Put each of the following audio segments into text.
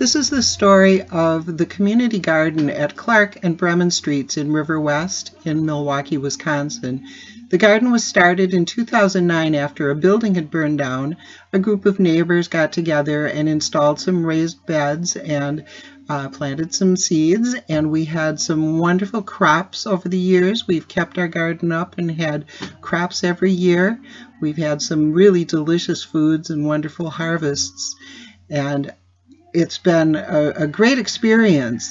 This is the story of the community garden at Clarke and Bremen Streets in River West in Milwaukee, Wisconsin. The garden was started in 2009 after a building had burned down. A group of neighbors got together and installed some raised beds and planted some seeds, and we had some wonderful crops over the years. We've kept our garden up and had crops every year. We've had some really delicious foods and wonderful harvests, and it's been a great experience.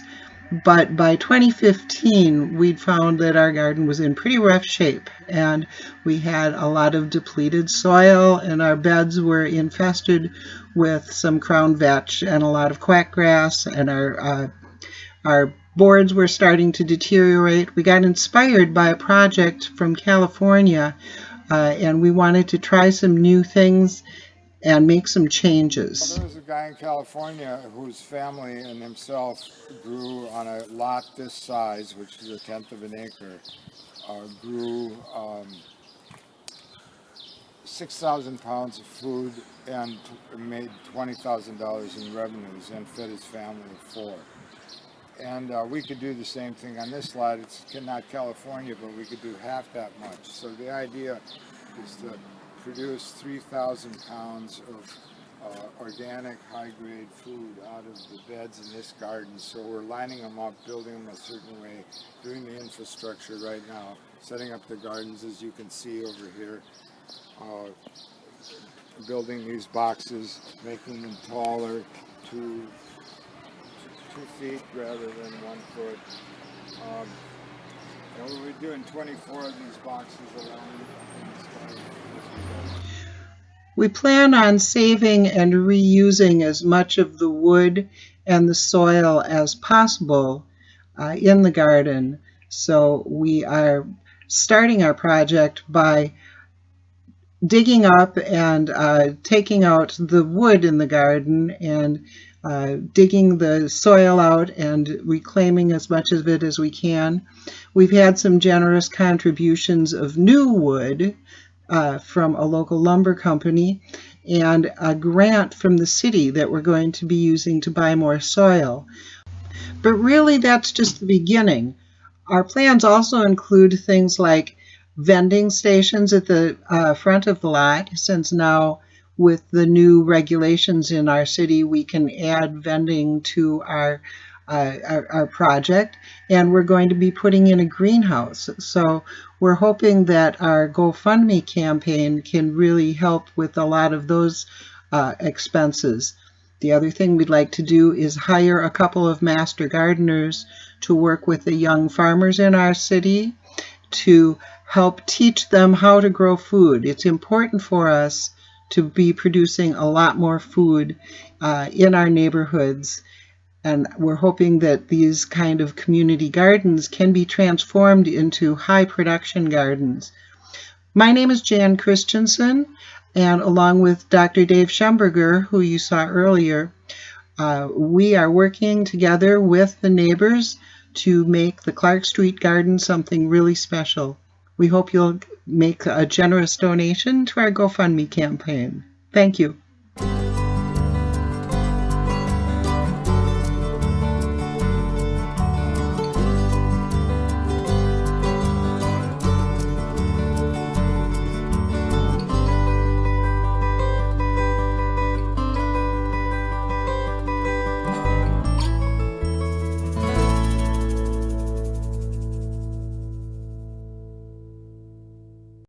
But by 2015, we'd found that our garden was in pretty rough shape, and we had a lot of depleted soil, and our beds were infested with some crown vetch and a lot of quackgrass, and our boards were starting to deteriorate. We got inspired by a project from California, and we wanted to try some new things and make some changes. Well, there was a guy in California whose family and himself grew on a lot this size, which is 1/10 of an acre, grew 6,000 pounds of food and made $20,000 in revenues and fed his family of 4. And we could do the same thing on this lot. It's not California, but we could do half that much. So the idea is to produce 3,000 pounds of organic high-grade food out of the beds in this garden. So we're lining them up, building them a certain way, doing the infrastructure right now, setting up the gardens as you can see over here, building these boxes, making them taller, 2 feet rather than 1 foot. And we're doing 24 of these boxes around this garden. We plan on saving and reusing as much of the wood and the soil as possible in the garden. So we are starting our project by digging up and taking out the wood in the garden and digging the soil out and reclaiming as much of it as we can. We've had some generous contributions of new wood from a local lumber company and a grant from the city that we're going to be using to buy more soil. But really, that's just the beginning. Our plans also include things like vending stations at the front of the lot, since now with the new regulations in our city, we can add vending to our project, and we're going to be putting in a greenhouse. So we're hoping that our GoFundMe campaign can really help with a lot of those expenses. The other thing we'd like to do is hire a couple of master gardeners to work with the young farmers in our city to help teach them how to grow food. It's important for us to be producing a lot more food in our neighborhoods. And we're hoping that these kind of community gardens can be transformed into high production gardens. My name is Jan Christensen, and along with Dr. Dave Schemberger, who you saw earlier, we are working together with the neighbors to make the Clarke Street Garden something really special. We hope you'll make a generous donation to our GoFundMe campaign. Thank you.